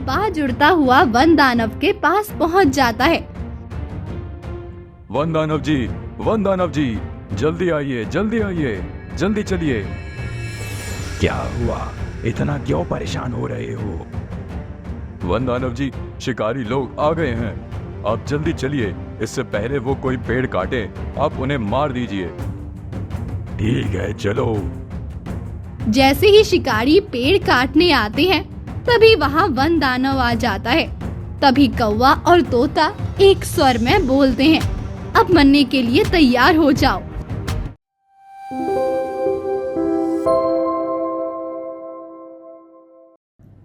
आवाज उड़ता हुआ वन दानव के पास पहुंच जाता है। वन दानव जी, जल्दी आइए, जल्दी चलिए। क्या हुआ? इतना क्यों परेशान हो रहे हो? वन दानव जी, शिकारी लोग आ गए हैं। आप जल्दी चलिए, इससे पहले वो कोई पेड़ काटे, आप उन्हें मार दीजिए। ठीक है, चलो। जैसे ही शिकारी पेड़ काटने आते हैं, तभी वहाँ वन दानव आ जाता है। तभी कौवा और तोता एक स्वर में बोलते हैं, अब मरने के लिए तैयार हो जाओ।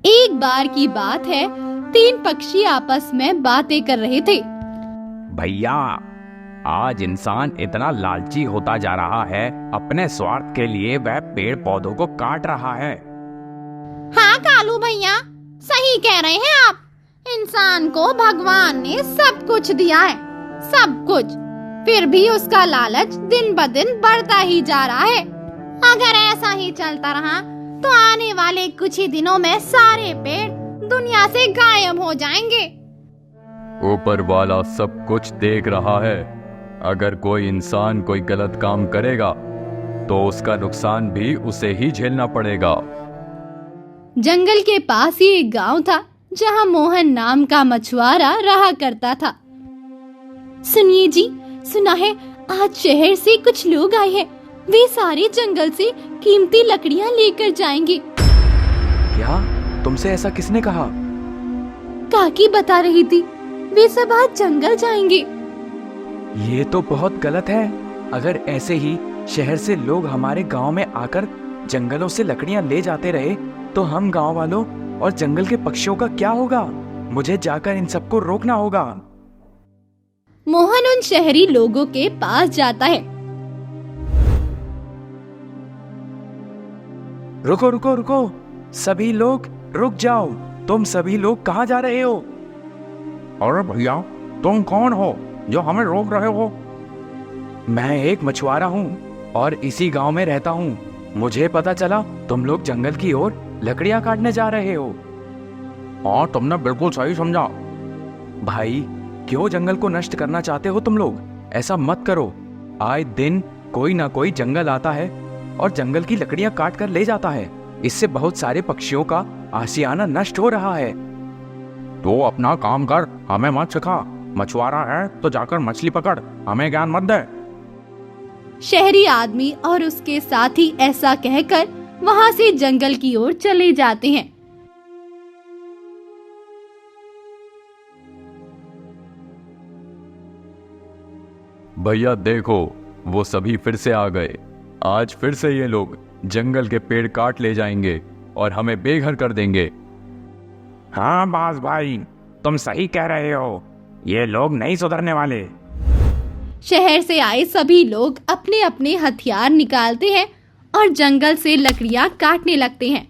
एक बार की बात है, 3 पक्षी आपस में बातें कर रहे थे। भैया, आज इंसान इतना लालची होता जा रहा है, अपने स्वार्थ के लिए वह पेड़ पौधों को काट रहा है। हाँ कालू भैया, सही कह रहे हैं आप। इंसान को भगवान ने सब कुछ दिया है, सब कुछ, फिर भी उसका लालच दिन ब दिन बढ़ता ही जा रहा है। अगर ऐसा ही चलता रहा तो आने वाले कुछ ही दिनों में सारे पेड़ दुनिया से गायब हो जाएंगे। ऊपर वाला सब कुछ देख रहा है। अगर कोई इंसान कोई गलत काम करेगा तो उसका नुकसान भी उसे ही झेलना पड़ेगा। जंगल के पास ही एक गांव था, जहां मोहन नाम का मछुआरा रहा करता था। सुनिए जी, सुना है आज शहर से कुछ लोग आए हैं। वे सारे जंगल से कीमती लकड़ियां लेकर जाएंगे। क्या? तुमसे ऐसा किसने कहा? काकी बता रही थी, वे सब आज जंगल जाएंगे। ये तो बहुत गलत है। अगर ऐसे ही शहर से लोग हमारे गांव में आकर जंगलों से लकड़ियां ले जाते रहे तो हम गांव वालों और जंगल के पक्षियों का क्या होगा? मुझे जाकर इन सबको रोकना होगा। मोहन उन शहरी लोगों के पास जाता है। रुको रुको रुको, सभी लोग रुक जाओ। तुम सभी लोग कहाँ जा रहे हो? अरे भैया, तुम कौन हो जो हमें रोक रहे हो? मैं एक मछुआरा हूँ और इसी गांव में रहता हूँ। मुझे पता चला तुम लोग जंगल की ओर लकड़ियाँ काटने जा रहे हो। और तुमने बिल्कुल सही समझा। भाई, क्यों जंगल को नष्ट करना चाहते हो तुम लोग? ऐसा मत करो। आए दिन कोई ना कोई जंगल आता है और जंगल की लकड़ियां काट कर ले जाता है। इससे बहुत सारे पक्षियों का आशियाना नष्ट हो रहा है। तो अपना काम कर, हमें मत सिखा। मछुआरा है तो जाकर मछली पकड़, हमें ज्ञान मत दे। शहरी आदमी और उसके साथी ऐसा कहकर वहाँ से जंगल की ओर चले जाते हैं। भैया देखो, वो सभी फिर से आ गए। आज फिर से ये लोग जंगल के पेड़ काट ले जाएंगे और हमें बेघर कर देंगे। हाँ बाज भाई, तुम सही कह रहे हो। ये लोग नहीं सुधरने वाले। शहर से आए सभी लोग अपने अपने हथियार निकालते हैं और जंगल से लकड़ियां काटने लगते हैं।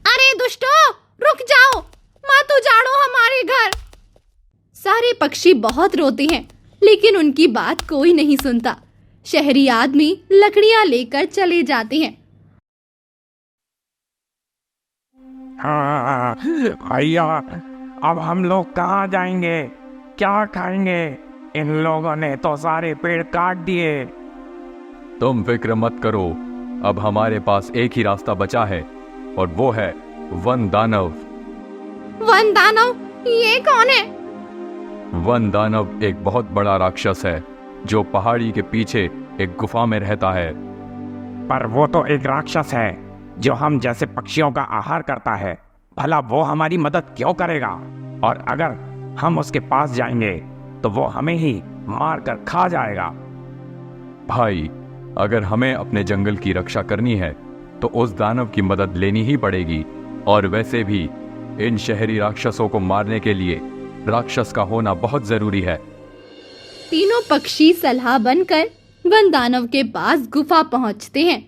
अरे दुष्टों, रुक जाओ, मत उजाड़ो हमारे घर। सारे पक्षी बहुत रोते हैं, लेकिन उनकी बात कोई नहीं सुनता। शहरी आदमी लकड़ियां लेकर चले जाते हैं। हाँ भैया, अब हम लोग कहाँ जाएंगे? क्या खाएंगे? इन लोगों ने तो सारे पेड़ काट दिए। तुम फिक्र मत करो, अब हमारे पास एक ही रास्ता बचा है और वो है वन दानव। वन दानव? ये कौन है? वन दानव एक बहुत बड़ा राक्षस है जो पहाड़ी के पीछे एक गुफा में रहता है। पर वो तो एक राक्षस है जो हम जैसे पक्षियों का आहार करता है। भला वो हमारी मदद क्यों करेगा? और अगर हम उसके पास जाएंगे तो वो हमें ही मार कर खा जाएगा। भाई, अगर हमें अपने जंगल की रक्षा करनी है तो उस दानव की मदद लेनी ही पड़ेगी। और वैसे भी इन शहरी राक्षसों को मारने के लिए राक्षस का होना बहुत जरूरी है। तीनों पक्षी सलाह बनकर वन दानव के पास गुफा पहुंचते हैं।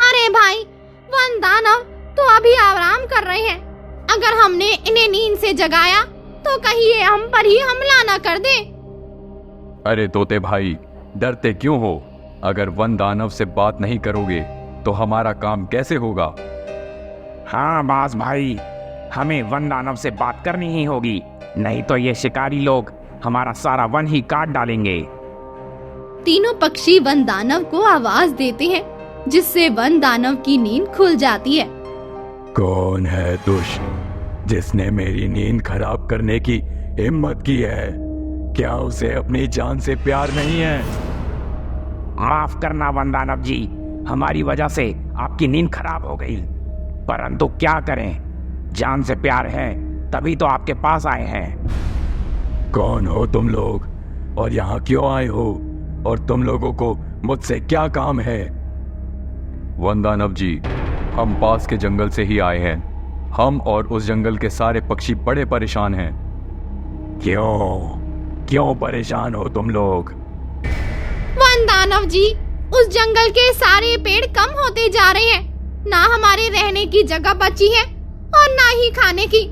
अरे भाई, वन दानव तो अभी आराम कर रहे हैं। अगर हमने इन्हें नींद से जगाया तो कहीं ये हम पर ही हमला न कर दे। अरे तोते भाई, डरते क्यों हो? अगर वन दानव से बात नहीं करोगे तो हमारा काम कैसे होगा? हाँ बास भाई, हमें वन दानव से बात करनी ही होगी, नहीं तो ये शिकारी लोग हमारा सारा वन ही काट डालेंगे। तीनों पक्षी वन दानव को आवाज देते हैं, जिससे वन दानव की नींद खुल जाती है। कौन है दुष्ट जिसने मेरी नींद खराब करने की हिम्मत की है? क्या उसे अपनी जान से प्यार नहीं है? माफ करना वन दानव जी, हमारी वजह से आपकी नींद खराब हो गई, परंतु क्या करें, जान से प्यार है तभी तो आपके पास आए हैं। कौन हो तुम लोग और यहाँ क्यों आए हो, और तुम लोगों को मुझसे क्या काम है? वन दानव जी, हम पास के जंगल से ही आए हैं। हम और उस जंगल के सारे पक्षी बड़े परेशान हैं। क्यों परेशान हो तुम लोग? वन दानव जी, उस जंगल के सारे पेड़ कम होते जा रहे हैं। ना हमारे रहने की जगह बची है और ना ही खाने की।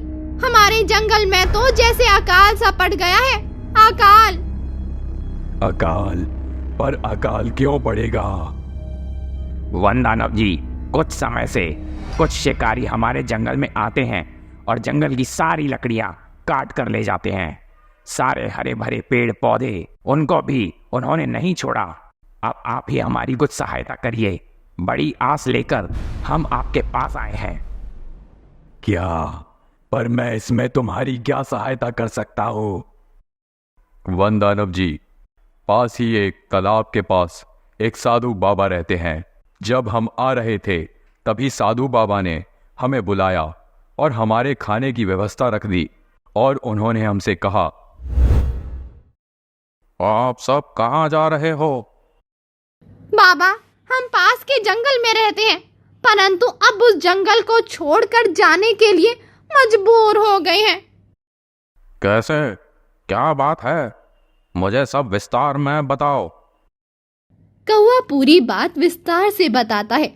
हमारे जंगल में तो जैसे अकाल सा पड़ गया है। अकाल पर अकाल क्यों पड़ेगा? वन दानव जी, कुछ समय से कुछ शिकारी हमारे जंगल में आते हैं और जंगल की सारी लकड़ियां काट कर ले जाते हैं। सारे हरे भरे पेड़ पौधे, उनको भी उन्होंने नहीं छोड़ा। अब आप ही हमारी कुछ सहायता करिए, बड़ी आस लेकर हम आपके पास आए हैं। क्या? पर मैं इसमें तुम्हारी क्या सहायता कर सकता हूँ? वन दानव जी, पास ही एक तालाब के पास एक साधु बाबा रहते हैं। जब हम आ रहे थे तभी साधु बाबा ने हमें बुलाया और हमारे खाने की व्यवस्था रख दी, और उन्होंने हमसे कहा, आप सब कहाँ जा रहे हो? बाबा, हम पास के जंगल में रहते हैं, परंतु अब उस जंगल को छोड़कर जाने के लिए मजबूर हो गए हैं। कैसे? क्या बात है? मुझे सब विस्तार में बताओ। कौवा पूरी बात विस्तार से बताता है।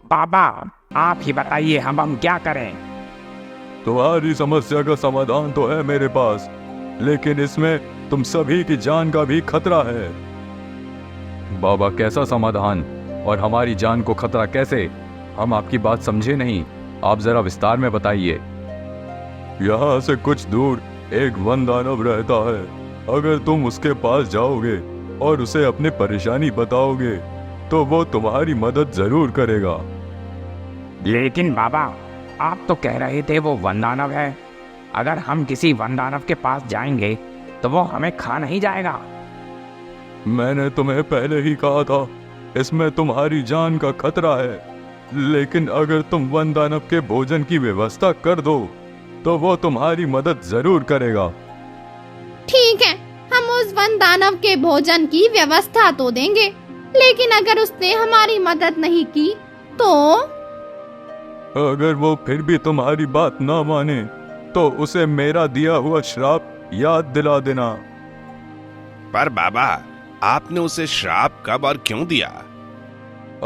बाबा, आप ही बताइए, हम क्या करें? तुम्हारी समस्या का समाधान तो है मेरे पास, लेकिन इसमें तुम सभी की जान का भी खतरा है। बाबा, कैसा समाधान और हमारी जान को खतरा कैसे? हम आपकी बात समझे नहीं, आप जरा विस्तार में बताइए। यहाँ से कुछ दूर एक वन दानव रहता है। अगर तुम उसके पास जाओगे और उसे अपनी परेशानी बताओगे तो वो तुम्हारी मदद जरूर करेगा। लेकिन बाबा, आप तो कह रहे थे वो वन दानव है। अगर हम किसी वन दानव के पास जाएंगे तो वो हमें खा नहीं जाएगा। मैंने तुम्हें पहले ही कहा था, इसमें तुम्हारी जान का खतरा है, लेकिन अगर तुम वन दानव के भोजन की व्यवस्था कर दो तो वो तुम्हारी मदद जरूर करेगा। ठीक है, हम उस वन दानव के भोजन की व्यवस्था तो देंगे, लेकिन अगर उसने हमारी मदद नहीं की तो? अगर वो फिर भी तुम्हारी बात ना माने तो उसे मेरा दिया हुआ श्राप याद दिला देना। पर बाबा, आपने उसे श्राप कब और क्यों दिया?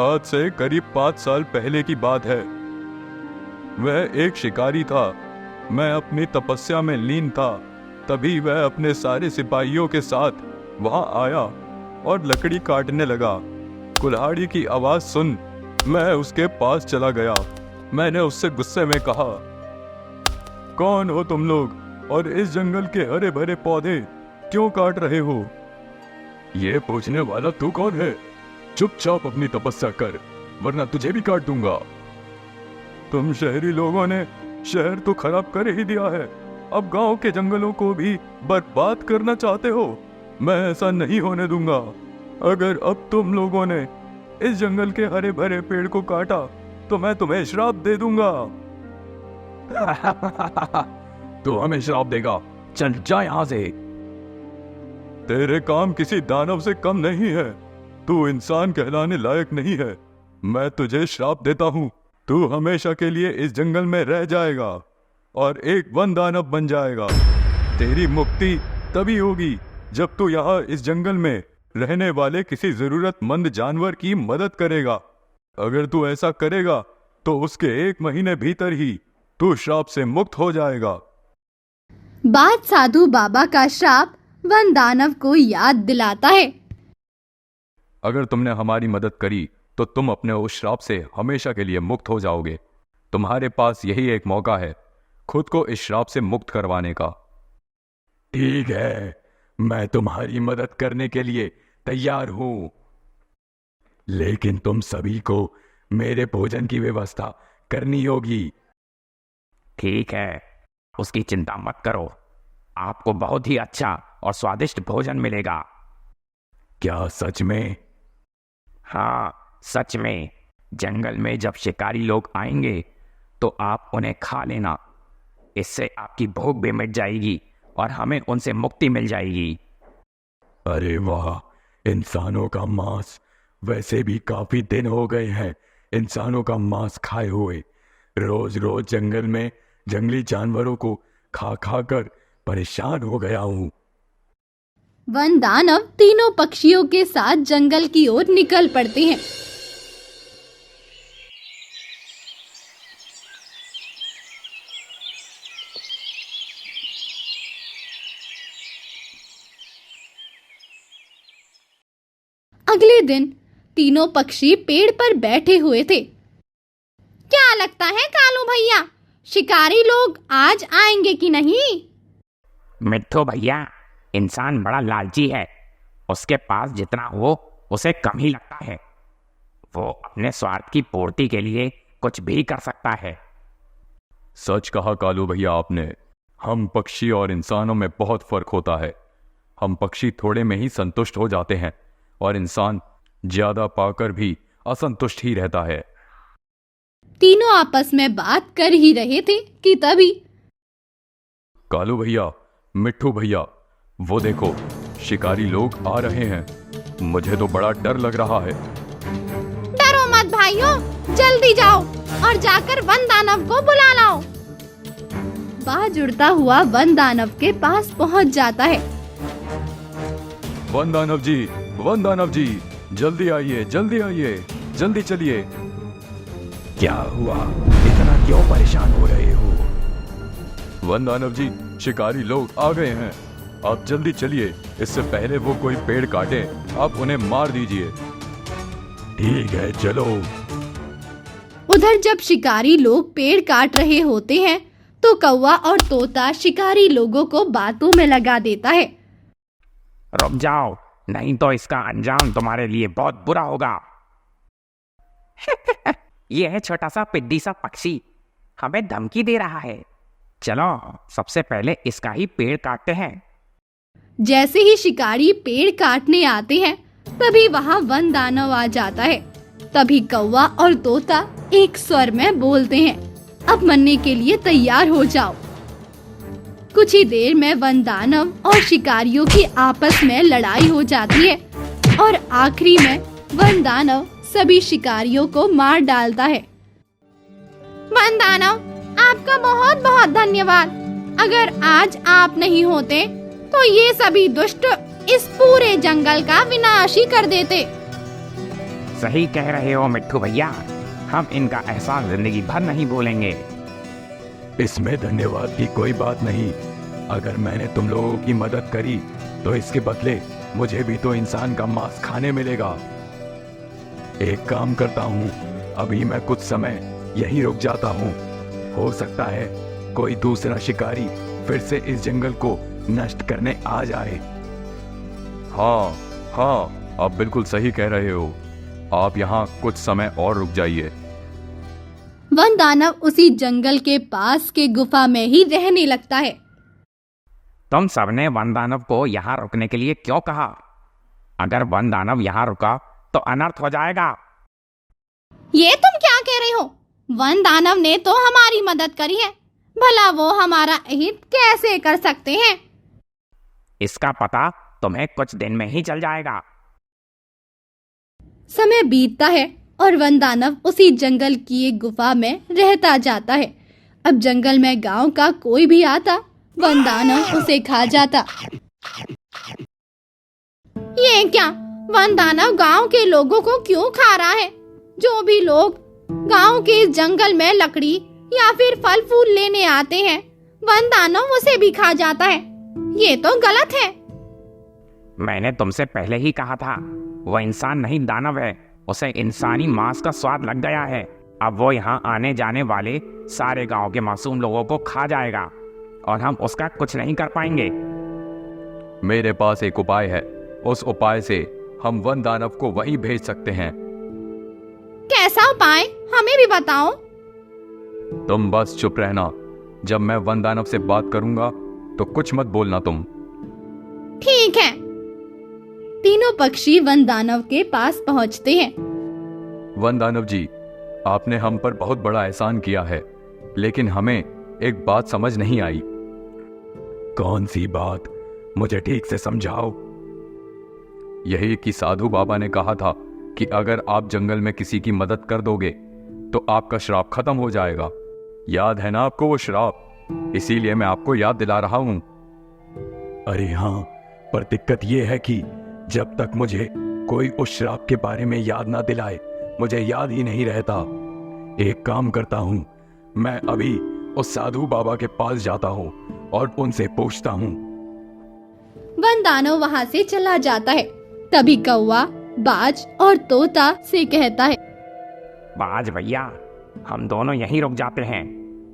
आज से करीब 5 साल पहले की बात है। वह एक शिकारी था। मैं अपनी तपस्या में लीन था, तभी वह अपने सारे सिपाहियों के साथ वहां आया और लकड़ी काटने लगा। कुल्हाड़ी की आवाज सुन मैं उसके पास चला गया। मैंने उससे गुस्से में कहा, कौन हो तुम लोग और इस जंगल के हरे भरे पौधे क्यों काट रहे हो? ये पूछने वाला तू कौन है? चुपचाप अपनी तपस्या कर, वरना तुझे भी काट दूंगा। तुम शहरी लोगों ने शहर तो खराब कर ही दिया है, अब गांव के जंगलों को भी बर्बाद करना चाहते हो। मैं ऐसा नहीं होने दूंगा। अगर अब तुम लोगों ने इस जंगल के हरे भरे पेड़ को काटा तो मैं तुम्हें श्राप दे दूंगा। तू हमें श्राप देगा? चल जा यहाँ से। तेरे काम किसी दानव से कम नहीं है। तू इंसान कहलाने लायक नहीं है। मैं तुझे श्राप देता हूँ, तू हमेशा के लिए इस जंगल में रह जाएगा और एक वन दानव बन जाएगा। तेरी मुक्ति तभी होगी जब तू यहाँ इस जंगल में रहने वाले किसी जरूरतमंद जानवर की मदद करेगा। अगर तू ऐसा करेगा तो उसके 1 महीने भीतर ही तू श्राप से मुक्त हो जाएगा। बात साधु बाबा का श्राप वन दानव को याद दिलाता है। अगर तुमने हमारी मदद करी तो तुम अपने उस श्राप से हमेशा के लिए मुक्त हो जाओगे। तुम्हारे पास यही एक मौका है खुद को इस श्राप से मुक्त करवाने का। ठीक है, मैं तुम्हारी मदद करने के लिए तैयार हूं, लेकिन तुम सभी को मेरे भोजन की व्यवस्था करनी होगी। ठीक है, उसकी चिंता मत करो, आपको बहुत ही अच्छा और स्वादिष्ट भोजन मिलेगा। क्या सच में? हाँ, सच में। जंगल में जब शिकारी लोग आएंगे तो आप उन्हें खा लेना। इससे आपकी भूख भी मिट जाएगी और हमें उनसे मुक्ति मिल जाएगी। अरे वाह, इंसानों का मांस! वैसे भी काफी दिन हो गए हैं इंसानों का मांस खाए हुए। रोज रोज जंगल में जंगली जानवरों को खा खा कर परेशान हो गया हूँ। वन दानव तीनों पक्षियों के साथ जंगल की ओर निकल पड़ते हैं। अगले दिन तीनों पक्षी पेड़ पर बैठे हुए थे। क्या लगता है कालू भैया, शिकारी लोग आज आएंगे कि नहीं? मिट्ठू भैया, इंसान बड़ा लालची है। उसके पास जितना हो उसे कम ही लगता है। वो अपने स्वार्थ की पूर्ति के लिए कुछ भी कर सकता है। सच कहा कालू भैया आपने। हम पक्षी और इंसानों में बहुत फर्क होता है। हम पक्षी थोड़े में ही संतुष्ट हो जाते हैं और इंसान ज्यादा पाकर भी असंतुष्ट ही रहता है। तीनों आपस में बात कर ही रहे थे कि तभी कालू भैया, मिट्ठू भैया, वो देखो शिकारी लोग आ रहे हैं। मुझे तो बड़ा डर लग रहा है। डरो मत भाइयों, जल्दी जाओ और जाकर वन दानव को बुला लाओ। बाज उड़ता हुआ वन दानव के पास पहुंच जाता है। वन दानव जी, जल्दी आइए, जल्दी आइए, जल्दी चलिए। क्या हुआ? इतना क्यों परेशान हो रहे हो? वन दानव जी, शिकारी लोग आ गए हैं। आप जल्दी चलिए, इससे पहले वो कोई पेड़ काटे। आप उन्हें मार दीजिए। ठीक है, चलो। उधर जब शिकारी लोग पेड़ काट रहे होते हैं तो कौवा और तोता शिकारी लोगों को बातों में लगा देता है। रुक जाओ, नहीं तो इसका अंजाम तुम्हारे लिए बहुत बुरा होगा। ये है छोटा सा पिद्दी सा पक्षी, हमें धमकी दे रहा है। चलो सबसे पहले इसका ही पेड़ काटते हैं। जैसे ही शिकारी पेड़ काटने आते हैं तभी वहाँ वन दानव आ जाता है। तभी कौवा और तोता एक स्वर में बोलते हैं, अब मरने के लिए तैयार हो जाओ। कुछ ही देर में वन दानव और शिकारियों की आपस में लड़ाई हो जाती है और आखिरी में वन दानव सभी शिकारियों को मार डालता है। वन दानव, आपका बहुत बहुत धन्यवाद। अगर आज आप नहीं होते तो ये सभी दुष्ट इस पूरे जंगल का विनाश ही कर देते। सही कह रहे हो मिट्ठू भैया, हम इनका एहसान जिंदगी भर नहीं भूलेंगे। इसमें धन्यवाद की कोई बात नहीं। अगर मैंने तुम लोगों की मदद करी तो इसके बदले मुझे भी तो इंसान का मांस खाने मिलेगा। एक काम करता हूँ, अभी मैं कुछ समय यहीं रुक जाता हूँ। हो सकता है कोई दूसरा शिकारी फिर से इस जंगल को नष्ट करने आ जाए। हाँ, आप बिल्कुल सही कह रहे हो। आप यहाँ कुछ समय और रुक जाइए। वन दानव उसी जंगल के पास के गुफा में ही रहने लगता है। तुम सबने वन दानव को यहाँ रुकने के लिए क्यों कहा? अगर वन दानव यहाँ रुका तो अनर्थ हो जाएगा। ये तुम क्या कह रहे हो? वन दानव ने तो हमारी मदद करी है, भला वो हमारा हित कैसे कर सकते हैं? इसका पता तुम्हें कुछ दिन में ही चल जाएगा। समय बीतता है और वन दानव उसी जंगल की एक गुफा में रहता जाता है। अब जंगल में गांव का कोई भी आता, वन दानव उसे खा जाता। ये क्या, वन दानव गांव के लोगों को क्यों खा रहा है? जो भी लोग गांव के इस जंगल में लकड़ी या फिर फल फूल लेने आते हैं, वन दानव उसे भी खा जाता है। ये तो गलत है। मैंने तुमसे पहले ही कहा था, वो इंसान नहीं दानव है। उसे इंसानी मांस का स्वाद लग गया है। अब वो यहाँ आने जाने वाले सारे गांव के मासूम लोगों को खा जाएगा और हम उसका कुछ नहीं कर पाएंगे। मेरे पास एक उपाय है। उस उपाय से हम वन दानव को वहीं भेज सकते हैं। कैसा उपाय, हमें भी बताओ। तुम बस चुप रहना। जब मैं वन दानव से बात करूंगा तो कुछ मत बोलना तुम। ठीक है। तीनों पक्षी वन दानव के पास पहुंचते हैं। वन दानव जी, आपने हम पर बहुत बड़ा एहसान किया है, लेकिन हमें एक बात समझ नहीं आई। कौन सी बात, मुझे ठीक से समझाओ। यही कि साधु बाबा ने कहा था कि अगर आप जंगल में किसी की मदद कर दोगे तो आपका श्राप खत्म हो जाएगा। याद है ना आपको वो श्राप? इसीलिए मैं आपको याद दिला रहा हूं। अरे हाँ, पर दिक्कत यह है कि जब तक मुझे कोई उस श्राप के बारे में याद ना दिलाए, मुझे याद ही नहीं रहता। एक काम करता हूं, मैं अभी उस साधु बाबा के पास जाता हूं और उनसे पूछता हूं। वन दानव वहां से चला जाता है। तभी कौवा, बाज और तोता से कहता है, बाज भैया, हम दोनों यहीं रुक जाते हैं।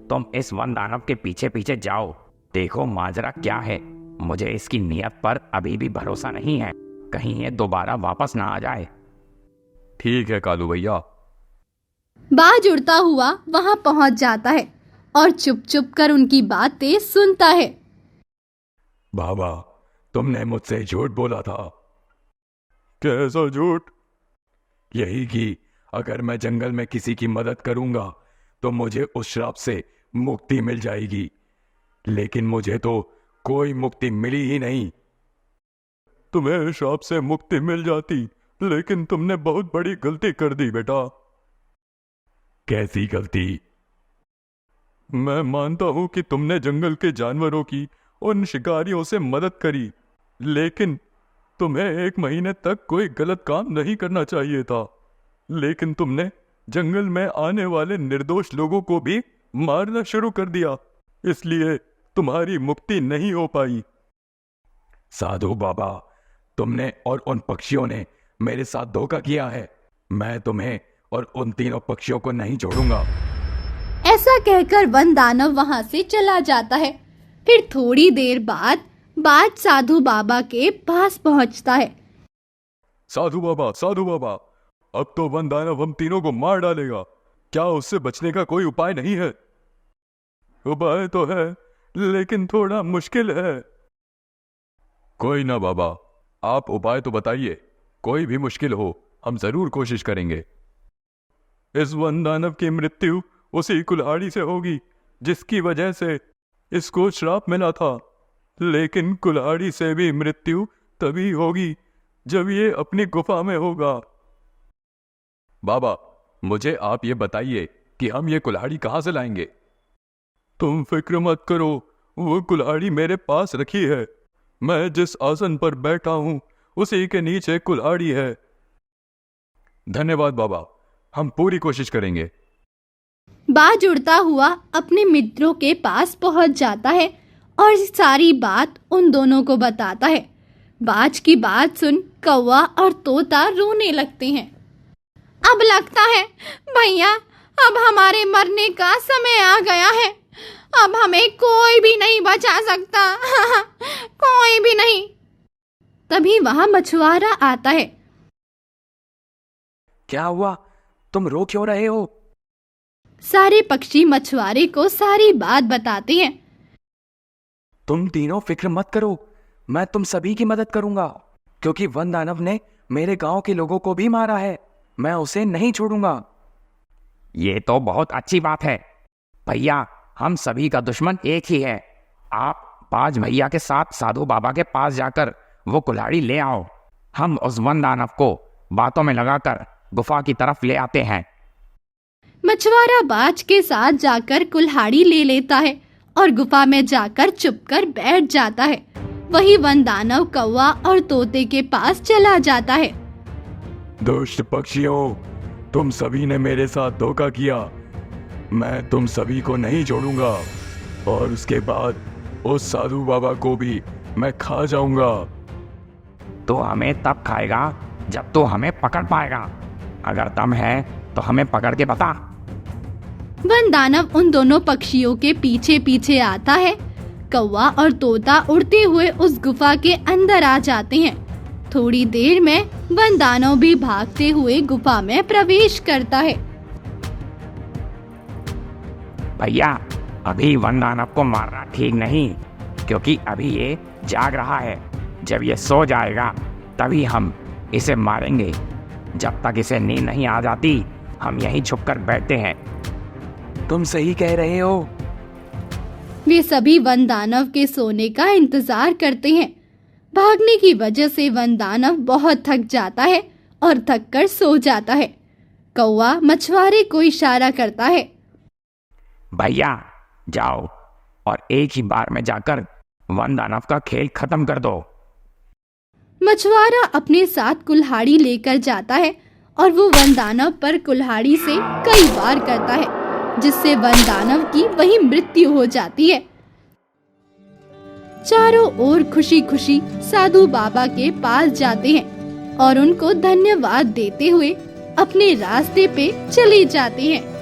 तुम इस वन दानव के पीछे पीछे जाओ, देखो माजरा क्या है। मुझे इसकी नीयत पर अभी भी भरोसा नहीं है, कहीं ये दोबारा वापस ना आ जाए। ठीक है कालू भैया। बाज उड़ता हुआ वहां पहुंच जाता है और चुप चुप कर उनकी बातें सुनता है। बाबा, तुमने मुझसे झूठ बोला था। कैसा झूठ? यही कि अगर मैं जंगल में किसी की मदद करूंगा तो मुझे उस श्राप से मुक्ति मिल जाएगी, लेकिन मुझे तो कोई मुक्ति मिली ही नहीं। तुम्हें श्राप से मुक्ति मिल जाती, लेकिन तुमने बहुत बड़ी गलती कर दी बेटा। कैसी गलती? मैं मानता हूं कि तुमने जंगल के जानवरों की, उन शिकारियों से मदद करी, लेकिन तुम्हें 1 महीने तक कोई गलत काम नहीं करना चाहिए था। लेकिन तुमने जंगल में आने वाले निर्दोष लोगों को भी मारना शुरू कर दिया, इसलिए तुम्हारी मुक्ति नहीं हो पाई। साधु बाबा, तुमने और उन पक्षियों ने मेरे साथ धोखा किया है। मैं तुम्हें और उन तीनों पक्षियों को नहीं छोड़ूंगा। ऐसा कहकर वन दानव वहां से चला जाता है। फिर थोड़ी देर बाद बाज साधु बाबा के पास पहुंचता है। साधु बाबा, अब तो वन दानव हम तीनों को मार डालेगा। क्या उससे बचने का कोई उपाय नहीं है? उपाय तो है, लेकिन थोड़ा मुश्किल है। कोई ना बाबा, आप उपाय तो बताइए। कोई भी मुश्किल हो, हम जरूर कोशिश करेंगे। इस वन दानव की मृत्यु उसी कुल्हाड़ी से होगी जिसकी वजह से इसको श्राप मिला था। लेकिन कुल्हाड़ी से भी मृत्यु तभी होगी जब ये अपनी गुफा में होगा। बाबा, मुझे आप ये बताइए कि हम ये कुल्हाड़ी कहां से लाएंगे? तुम फिक्र मत करो, वो कुल्हाड़ी मेरे पास रखी है। मैं जिस आसन पर बैठा हूं उसी के नीचे कुल्हाड़ी है। धन्यवाद बाबा, हम पूरी कोशिश करेंगे। बाज उड़ता हुआ अपने मित्रों के पास पहुंच जाता है और सारी बात उन दोनों को बताता है। बाज की बात सुन कौवा और तोता रोने लगते हैं। अब लगता है भैया, अब हमारे मरने का समय आ गया है। अब हमें कोई भी नहीं बचा सकता। कोई भी नहीं। तभी वहां मछुआरा आता है। क्या हुआ? तुम रो क्यों रहे हो? सारे पक्षी मछुआरे को सारी बात बताते हैं। तुम तीनों फिक्र मत करो, मैं तुम सभी की मदद करूंगा, क्योंकि वन दानव ने मेरे गांव के लोगों को भी मारा है। मैं उसे नहीं छोड़ूंगा। ये तो बहुत अच्छी बात है भैया, हम सभी का दुश्मन एक ही है। आप बाज भैया के साथ साधु बाबा के पास जाकर वो कुल्हाड़ी ले आओ। हम उस वन दानव को बातों में लगाकर गुफा की तरफ ले आते हैं। मछुआरा बाज के साथ जाकर कुल्हाड़ी ले लेता है और गुफा में जाकर चुपकर बैठ जाता है। वही वन दानव कौवा और तोते के पास चला जाता है। दुष्ट पक्षियों, तुम सभी ने मेरे साथ धोखा किया। मैं तुम सभी को नहीं छोड़ूंगा और उसके बाद उस साधु बाबा को भी मैं खा जाऊंगा। तो हमें तब खाएगा जब तो हमें पकड़ पाएगा। अगर दम है तो हमें पकड़ के बता। वन दानव उन दोनों पक्षियों के पीछे पीछे आता है। कौवा और तोता उड़ते हुए उस गुफा के अंदर आ जाते हैं। थोड़ी देर में वन दानव भी भागते हुए गुफा में प्रवेश करता है। भैया, अभी वन दानव को मारना ठीक नहीं, क्योंकि अभी ये जाग रहा है। जब ये सो जाएगा तभी हम इसे मारेंगे। जब तक इसे नींद नहीं आ जाती हम यहीं छुपकर बैठते हैं। तुम सही कह रहे हो। वे सभी वन दानव के सोने का इंतजार करते हैं। भागने की वजह से वन दानव बहुत थक जाता है और थक कर सो जाता है। कौवा मछुआरे को इशारा करता है। भैया, जाओ और एक ही बार में जाकर वन दानव का खेल खत्म कर दो। मछुआरा अपने साथ कुल्हाड़ी लेकर जाता है और वो वन दानव पर कुल्हाड़ी से कई बार करता है, जिससे वन दानव की वही मृत्यु हो जाती है। चारों ओर खुशी खुशी साधु बाबा के पास जाते हैं और उनको धन्यवाद देते हुए अपने रास्ते पे चले जाते हैं।